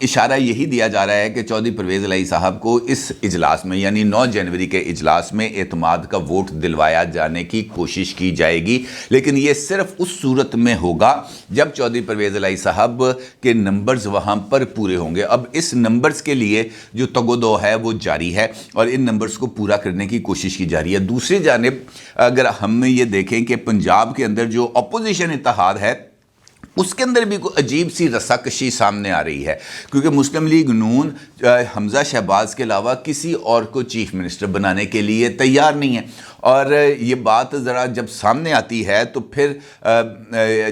اشارہ یہی دیا جا رہا ہے کہ چودھری پرویز الہی صاحب کو اس اجلاس میں یعنی 9 جنوری کے اجلاس میں اعتماد کا ووٹ دلوایا جانے کی کوشش کی جائے گی، لیکن یہ صرف اس صورت میں ہوگا جب چودھری پرویز الہی صاحب کے نمبرز وہاں پر پورے ہوں گے۔ اب اس نمبرز کے لیے جو تگ و دو ہے وہ جاری ہے اور ان نمبرز کو پورا کرنے کی کوشش کی جا رہی ہے۔ دوسری جانب اگر ہم یہ دیکھیں کہ پنجاب کے اندر جو اپوزیشن اتحاد ہے اس کے اندر بھی کوئی عجیب سی رساکشی سامنے آ رہی ہے، کیونکہ مسلم لیگ نون حمزہ شہباز کے علاوہ کسی اور کو چیف منسٹر بنانے کے لیے تیار نہیں ہے، اور یہ بات ذرا جب سامنے آتی ہے تو پھر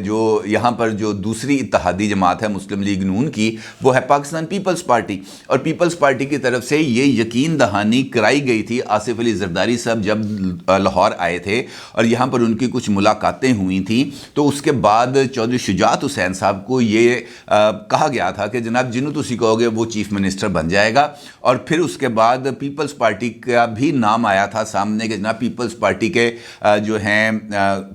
جو یہاں پر جو دوسری اتحادی جماعت ہے مسلم لیگ نون کی، وہ ہے پاکستان پیپلز پارٹی، اور پیپلز پارٹی کی طرف سے یہ یقین دہانی کرائی گئی تھی آصف علی زرداری صاحب جب لاہور آئے تھے اور یہاں پر ان کی کچھ ملاقاتیں ہوئی تھیں، تو اس کے بعد چودھری شجاعت حسین صاحب کو یہ کہا گیا تھا کہ جناب جنہوں تسی کہو گے وہ چیف منسٹر بن جائے گا، اور پھر اس کے بعد پیپلز پارٹی کا بھی نام آیا تھا سامنے کہ جناب پیپلز پارٹی کے جو ہیں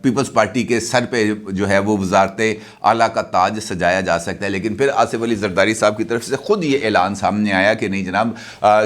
پیپلز پارٹی کے سر پہ جو ہے وہ وزارت اعلیٰ کا تاج سجایا جا سکتا ہے، لیکن پھر آصف علی زرداری صاحب کی طرف سے خود یہ اعلان سامنے آیا کہ نہیں جناب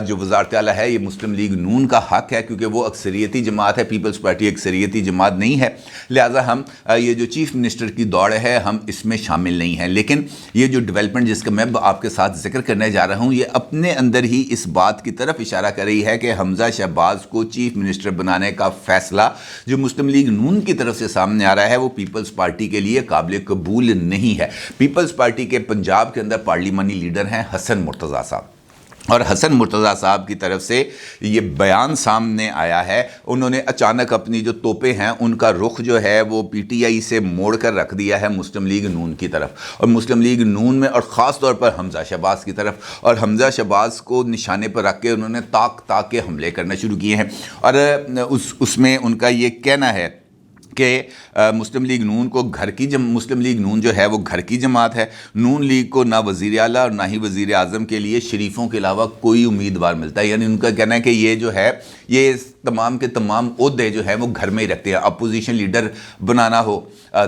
جو وزارت اعلیٰ ہے یہ مسلم لیگ نون کا حق ہے، کیونکہ وہ اکثریتی جماعت ہے، پیپلز پارٹی اکثریتی جماعت نہیں ہے، لہٰذا ہم یہ جو چیف منسٹر کی دوڑ ہے ہم اس میں شامل نہیں ہیں۔ لیکن یہ جو ڈیولپمنٹ جس کا میں آپ کے ساتھ ذکر کرنے جا رہا ہوں، یہ اپنے اندر ہی اس بات کی طرف اشارہ کر رہی ہے کہ حمزہ شہباز کو چیف منسٹر بنانے کا فیصلہ جو مسلم لیگ نون کی طرف سے سامنے آ رہا ہے وہ پیپلز پارٹی کے لیے قابل قبول نہیں ہے۔ پیپلز پارٹی کے پنجاب کے اندر پارلیمانی لیڈر ہیں حسن مرتضیٰ صاحب، اور حسن مرتضیٰ صاحب کی طرف سے یہ بیان سامنے آیا ہے، انہوں نے اچانک اپنی جو توپیں ہیں ان کا رخ جو ہے وہ پی ٹی آئی سے موڑ کر رکھ دیا ہے مسلم لیگ نون کی طرف، اور مسلم لیگ نون میں اور خاص طور پر حمزہ شہباز کی طرف، اور حمزہ شہباز کو نشانے پر رکھ کے انہوں نے تاک کے حملے کرنا شروع کیے ہیں، اور اس میں ان کا یہ کہنا ہے کہ مسلم لیگ نون کو مسلم لیگ نون جو ہے وہ گھر کی جماعت ہے، نون لیگ کو نہ وزیر اعلیٰ اور نہ ہی وزیر اعظم کے لیے شریفوں کے علاوہ کوئی امیدوار ملتا ہے، یعنی ان کا کہنا ہے کہ یہ جو ہے یہ تمام کے تمام عہدے جو ہیں وہ گھر میں ہی رکھتے ہیں، اپوزیشن لیڈر بنانا ہو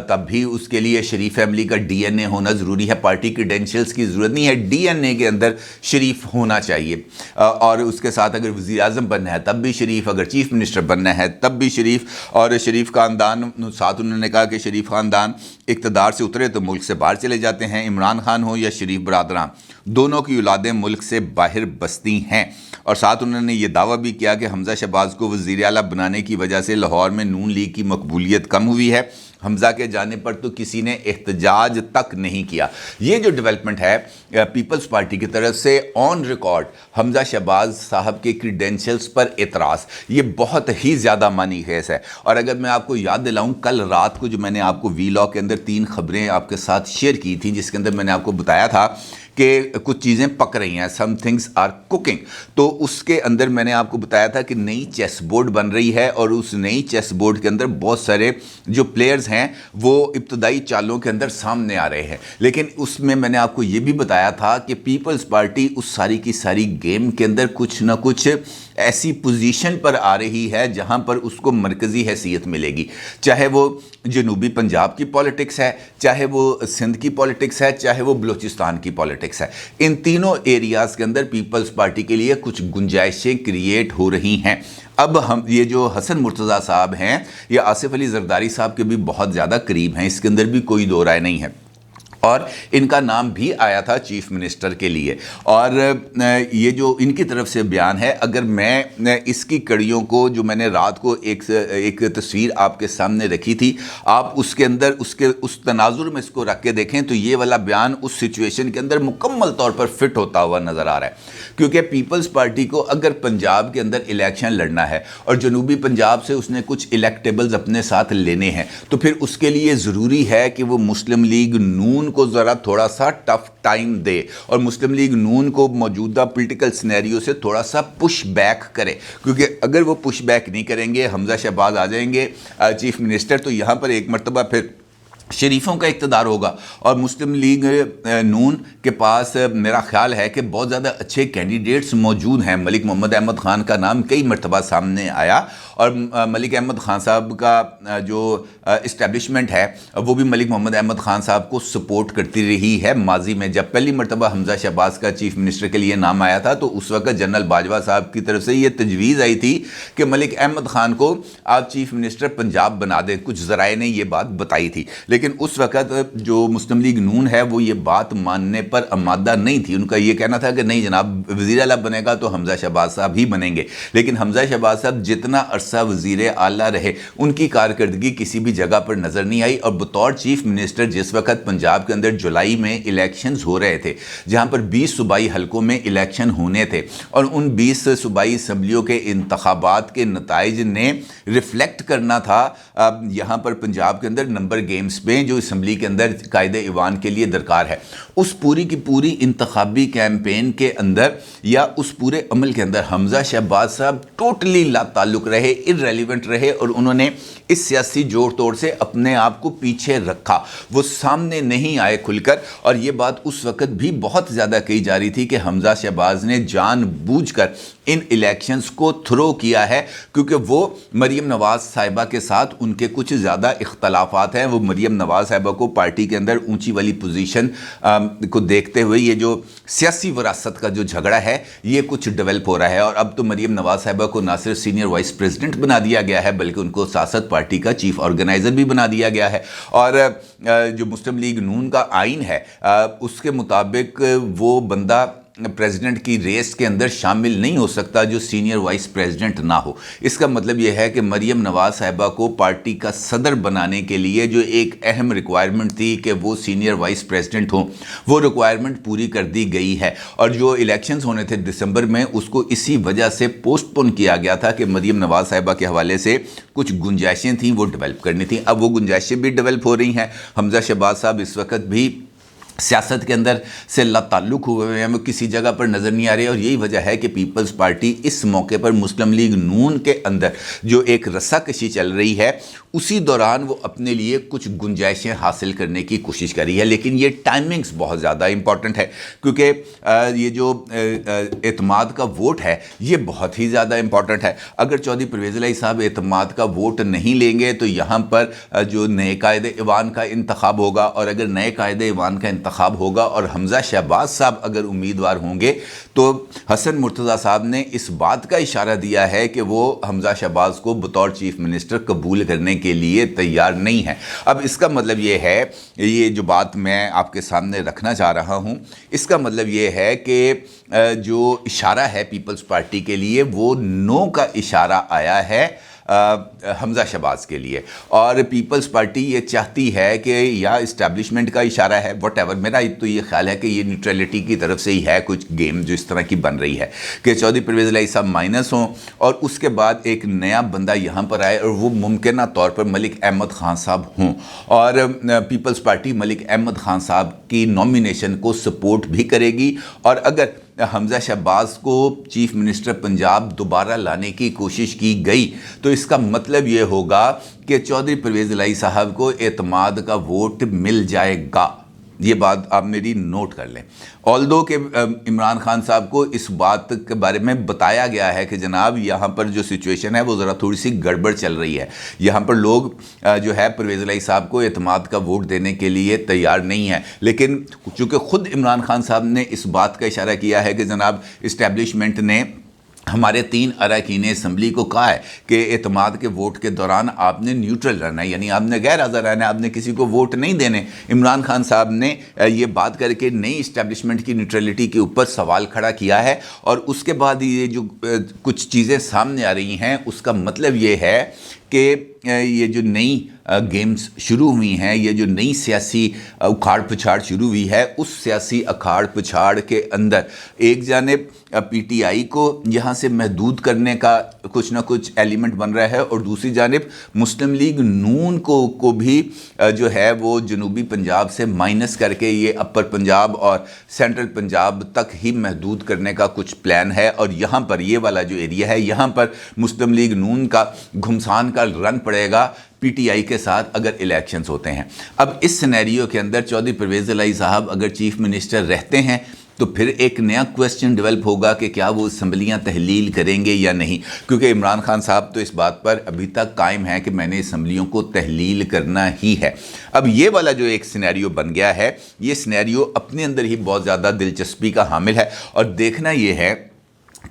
تب بھی اس کے لیے شریف فیملی کا ڈی این اے ہونا ضروری ہے، پارٹی کریڈینشیلز کی ضرورت نہیں ہے، ڈی این اے کے اندر شریف ہونا چاہیے، اور اس کے ساتھ اگر وزیر اعظم بننا ہے تب بھی شریف، اگر چیف منسٹر بننا ہے تب بھی شریف، اور شریف خاندان ساتھ انہوں نے کہا کہ شریف خاندان اقتدار سے اترے تو ملک سے باہر چلے جاتے ہیں، عمران خان ہو یا شریف برادران دونوں کی اولادیں ملک سے باہر بستی ہیں، اور ساتھ انہوں نے یہ دعویٰ بھی کیا کہ حمزہ شہباز کو وزیر اعلیٰ بنانے کی وجہ سے لاہور میں نون لیگ کی مقبولیت کم ہوئی ہے، حمزہ کے جانے پر تو کسی نے احتجاج تک نہیں کیا۔ یہ جو ڈیولپمنٹ ہے پیپلز پارٹی کی طرف سے آن ریکارڈ حمزہ شہباز صاحب کے کریڈینشیلز پر اعتراض، یہ بہت ہی زیادہ معنی خیز ہے، اور اگر میں آپ کو یاد دلاؤں کل رات کو جو میں نے آپ کو وی لاگ کے اندر 3 خبریں آپ کے ساتھ شیئر کی تھیں جس کے اندر میں نے آپ کو بتایا تھا کہ کچھ چیزیں پک رہی ہیں، سم تھنگس آر کوکنگ، تو اس کے اندر میں نے آپ کو بتایا تھا کہ نئی چیس بورڈ بن رہی ہے، اور اس نئی چیس بورڈ کے اندر بہت سارے جو پلیئرز ہیں وہ ابتدائی چالوں کے اندر سامنے آ رہے ہیں، لیکن اس میں میں نے آپ کو یہ بھی بتایا تھا کہ پیپلز پارٹی اس ساری کی ساری گیم کے اندر کچھ نہ کچھ ایسی پوزیشن پر آ رہی ہے جہاں پر اس کو مرکزی حیثیت ملے گی، چاہے وہ جنوبی پنجاب کی پولیٹکس ہے، چاہے وہ سندھ کی پولیٹکس ہے، چاہے وہ بلوچستان کی پولیٹکس ہے، ان تینوں ایریاز کے اندر پیپلز پارٹی کے لیے کچھ گنجائشیں کریٹ ہو رہی ہیں۔ اب ہم یہ جو حسن مرتضیٰ صاحب ہیں یہ آصف علی زرداری صاحب کے بھی بہت زیادہ قریب ہیں، اس کے اندر بھی کوئی دو رائے نہیں ہے، اور ان کا نام بھی آیا تھا چیف منسٹر کے لیے، اور یہ جو ان کی طرف سے بیان ہے اگر میں اس کی کڑیوں کو جو میں نے رات کو ایک تصویر آپ کے سامنے رکھی تھی، آپ اس کے اندر اس تناظر میں اس کو رکھ کے دیکھیں تو یہ والا بیان اس سچویشن کے اندر مکمل طور پر فٹ ہوتا ہوا نظر آ رہا ہے، کیونکہ پیپلز پارٹی کو اگر پنجاب کے اندر الیکشن لڑنا ہے اور جنوبی پنجاب سے اس نے کچھ الیکٹیبلز اپنے ساتھ لینے ہیں تو پھر اس کے لیے ضروری ہے کہ وہ مسلم لیگ نون کو ذرا تھوڑا سا ٹف ٹائم دے، اور مسلم لیگ نون کو موجودہ پولیٹیکل سینیریو سے تھوڑا سا پش بیک کرے، کیونکہ اگر وہ پش بیک نہیں کریں گے، حمزہ شہباز آ جائیں گے چیف منسٹر، تو یہاں پر ایک مرتبہ پھر شریفوں کا اقتدار ہوگا، اور مسلم لیگ نون کے پاس میرا خیال ہے کہ بہت زیادہ اچھے کینڈیڈیٹس موجود ہیں، ملک محمد احمد خان کا نام کئی مرتبہ سامنے آیا، اور ملک احمد خان صاحب کا جو اسٹیبلشمنٹ ہے وہ بھی ملک محمد احمد خان صاحب کو سپورٹ کرتی رہی ہے. ماضی میں جب پہلی مرتبہ حمزہ شہباز کا چیف منسٹر کے لیے نام آیا تھا تو اس وقت جنرل باجوہ صاحب کی طرف سے یہ تجویز آئی تھی کہ ملک احمد خان کو آپ چیف منسٹر پنجاب بنا دیں. کچھ ذرائع نے یہ بات بتائی تھی, لیکن اس وقت جو مسلم لیگ نون ہے وہ یہ بات ماننے پر آمادہ نہیں تھی. ان کا یہ کہنا تھا کہ نہیں جناب, وزیر اعلیٰ بنے گا تو حمزہ شہباز صاحب ہی بنیں گے. لیکن حمزہ شہباز صاحب جتنا عرصہ وزیر اعلیٰ رہے ان کی کارکردگی کسی بھی جگہ پر نظر نہیں آئی. اور بطور چیف منسٹر جس وقت پنجاب کے اندر جولائی میں الیکشنز ہو رہے تھے, جہاں پر 20 صوبائی حلقوں میں الیکشن ہونے تھے, اور ان 20 صوبائی اسمبلیوں کے انتخابات کے نتائج نے ریفلیکٹ کرنا تھا یہاں پر پنجاب کے اندر نمبر گیمز پہ جو اسمبلی کے اندر قائد ایوان کے لیے درکار ہے. اس پوری کی پوری انتخابی کیمپین کے اندر یا اس پورے عمل کے اندر حمزہ شہباز صاحب ٹوٹلی لا تعلق رہے, irrelevant رہے, اور انہوں نے اس سیاسی جوڑ توڑ سے اپنے آپ کو پیچھے رکھا. وہ سامنے نہیں آئے کھل کر, اور یہ بات اس وقت بھی بہت زیادہ کہی جا رہی تھی کہ حمزہ شہباز نے جان بوجھ کر ان الیکشنز کو تھرو کیا ہے کیونکہ وہ مریم نواز صاحبہ کے ساتھ ان کے کچھ زیادہ اختلافات ہیں. وہ مریم نواز صاحبہ کو پارٹی کے اندر اونچی والی پوزیشن کو دیکھتے ہوئے یہ جو سیاسی وراثت کا جو جھگڑا ہے یہ کچھ ڈیولپ ہو رہا ہے. اور اب تو مریم نواز صاحبہ کو نہ صرف سینئر وائس پریزیڈنٹ بنا دیا گیا ہے بلکہ ان کو سیاست پارٹی کا چیف آرگنائزر بھی بنا دیا گیا ہے. اور جو مسلم لیگ نون کا آئین ہے اس کے مطابق وہ بندہ پریزیڈنٹ کی ریس کے اندر شامل نہیں ہو سکتا جو سینئر وائس پریزیڈنٹ نہ ہو. اس کا مطلب یہ ہے کہ مریم نواز صاحبہ کو پارٹی کا صدر بنانے کے لیے جو ایک اہم ریکوائرمنٹ تھی کہ وہ سینئر وائس پریزیڈنٹ ہوں, وہ ریکوائرمنٹ پوری کر دی گئی ہے. اور جو الیکشنز ہونے تھے دسمبر میں اس کو اسی وجہ سے پوسٹ پون کیا گیا تھا کہ مریم نواز صاحبہ کے حوالے سے کچھ گنجائشیں تھیں وہ ڈیولپ کرنی تھیں. اب وہ گنجائشیں بھی ڈیولپ ہو رہی ہیں. حمزہ شہباز صاحب اس وقت بھی سیاست کے اندر سے لا تعلق ہوئے ہیں, وہ کسی جگہ پر نظر نہیں آ رہے. اور یہی وجہ ہے کہ پیپلز پارٹی اس موقع پر مسلم لیگ نون کے اندر جو ایک رسا کشی چل رہی ہے اسی دوران وہ اپنے لیے کچھ گنجائشیں حاصل کرنے کی کوشش کر رہی ہے. لیکن یہ ٹائمنگز بہت زیادہ امپورٹنٹ ہے کیونکہ یہ جو اعتماد کا ووٹ ہے یہ بہت ہی زیادہ امپورٹنٹ ہے. اگر چودھری پرویز الہی صاحب اعتماد کا ووٹ نہیں لیں گے تو یہاں پر جو نئے قائد ایوان کا انتخاب ہوگا, اور اگر نئے قائد ایوان کا انتخاب ہوگا اور حمزہ شہباز صاحب اگر امیدوار ہوں گے تو حسن مرتضیٰ صاحب نے اس بات کا اشارہ دیا ہے کہ وہ حمزہ شہباز کو بطور چیف منسٹر قبول کرنے کے لیے تیار نہیں ہے. اب اس کا مطلب یہ ہے, یہ جو بات میں آپ کے سامنے رکھنا چاہ رہا ہوں, اس کا مطلب یہ ہے کہ جو اشارہ ہے پیپلز پارٹی کے لیے وہ نو کا اشارہ آیا ہے حمزہ شہباز کے لیے. اور پیپلز پارٹی یہ چاہتی ہے کہ یا اسٹیبلشمنٹ کا اشارہ ہے, واٹ ایور. میرا تو یہ خیال ہے کہ یہ نیوٹرلٹی کی طرف سے ہی ہے کچھ گیم جو اس طرح کی بن رہی ہے کہ چودھری پرویز الہی صاحب مائنس ہوں اور اس کے بعد ایک نیا بندہ یہاں پر آئے اور وہ ممکنہ طور پر ملک احمد خان صاحب ہوں. اور پیپلز پارٹی ملک احمد خان صاحب کی نومینیشن کو سپورٹ بھی کرے گی. اور اگر حمزہ شہباز کو چیف منسٹر پنجاب دوبارہ لانے کی کوشش کی گئی تو اس کا مطلب یہ ہوگا کہ چودھری پرویز الہی صاحب کو اعتماد کا ووٹ مل جائے گا. یہ بات آپ میری نوٹ کر لیں. آلدو کہ عمران خان صاحب کو اس بات کے بارے میں بتایا گیا ہے کہ جناب یہاں پر جو سچویشن ہے وہ ذرا تھوڑی سی گڑبڑ چل رہی ہے, یہاں پر لوگ جو ہے پرویز الہی صاحب کو اعتماد کا ووٹ دینے کے لیے تیار نہیں ہے. لیکن چونکہ خود عمران خان صاحب نے اس بات کا اشارہ کیا ہے کہ جناب اسٹیبلشمنٹ نے ہمارے 3 اراکین اسمبلی کو کہا ہے کہ اعتماد کے ووٹ کے دوران آپ نے نیوٹرل رہنا ہے, یعنی آپ نے غیر حاضر رہنا ہے, آپ نے کسی کو ووٹ نہیں دینے. عمران خان صاحب نے یہ بات کر کے نئی اسٹیبلشمنٹ کی نیوٹرلٹی کے اوپر سوال کھڑا کیا ہے. اور اس کے بعد یہ جو کچھ چیزیں سامنے آ رہی ہیں اس کا مطلب یہ ہے کہ یہ جو نئی گیمز شروع ہوئی ہیں, یہ جو نئی سیاسی اکھاڑ پچھاڑ شروع ہوئی ہے, اس سیاسی اکھاڑ پچھاڑ کے اندر ایک جانب پی ٹی آئی کو یہاں سے محدود کرنے کا کچھ نہ کچھ ایلیمنٹ بن رہا ہے, اور دوسری جانب مسلم لیگ نون کو بھی جو ہے وہ جنوبی پنجاب سے مائنس کر کے یہ اپر پنجاب اور سینٹرل پنجاب تک ہی محدود کرنے کا کچھ پلان ہے. اور یہاں پر یہ والا جو ایریا ہے یہاں پر مسلم لیگ نون کا گھمسان کا رن پڑے گا پی ٹی آئی کے ساتھ اگر الیکشنز ہوتے ہیں. اب اس سینیریو کے اندر چودھری پرویز الہی صاحب اگر چیف منسٹر رہتے ہیں تو پھر ایک نیا کویسچن ڈیولپ ہوگا کہ کیا وہ اسمبلیاں تحلیل کریں گے یا نہیں، کیونکہ عمران خان صاحب تو اس بات پر ابھی تک قائم ہے کہ میں نے اسمبلیوں کو تحلیل کرنا ہی ہے۔ اب یہ والا جو ایک سینیریو بن گیا ہے، یہ سینیریو اپنے اندر ہی بہت زیادہ دلچسپی کا حامل ہے، اور دیکھنا یہ ہے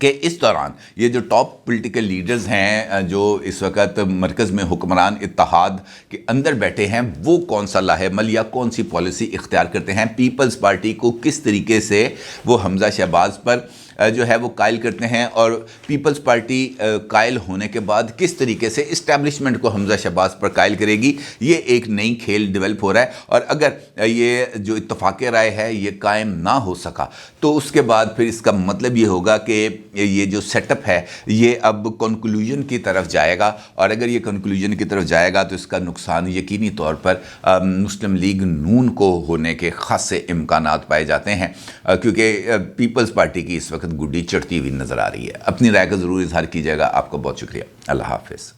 کہ اس دوران یہ جو ٹاپ پولیٹیکل لیڈرز ہیں جو اس وقت مرکز میں حکمران اتحاد کے اندر بیٹھے ہیں، وہ کون سا لاہے عمل یا کون سی پالیسی اختیار کرتے ہیں، پیپلز پارٹی کو کس طریقے سے وہ حمزہ شہباز پر جو ہے وہ قائل کرتے ہیں، اور پیپلز پارٹی قائل ہونے کے بعد کس طریقے سے اسٹیبلشمنٹ کو حمزہ شہباز پر قائل کرے گی، یہ ایک نئی کھیل ڈیولپ ہو رہا ہے۔ اور اگر یہ جو اتفاق رائے ہے یہ قائم نہ ہو سکا تو اس کے بعد پھر اس کا مطلب یہ ہوگا کہ یہ جو سیٹ اپ ہے یہ اب کنکلوژن کی طرف جائے گا، اور اگر یہ کنکلوژن کی طرف جائے گا تو اس کا نقصان یقینی طور پر مسلم لیگ نون کو ہونے کے خاصے امکانات پائے جاتے ہیں، کیونکہ پیپلز پارٹی کی اس وقت گڈی چڑھتی ہوئی نظر آ رہی ہے۔ اپنی رائے کا ضرور اظہار کیجیے گا۔ آپ کا بہت شکریہ۔ اللہ حافظ۔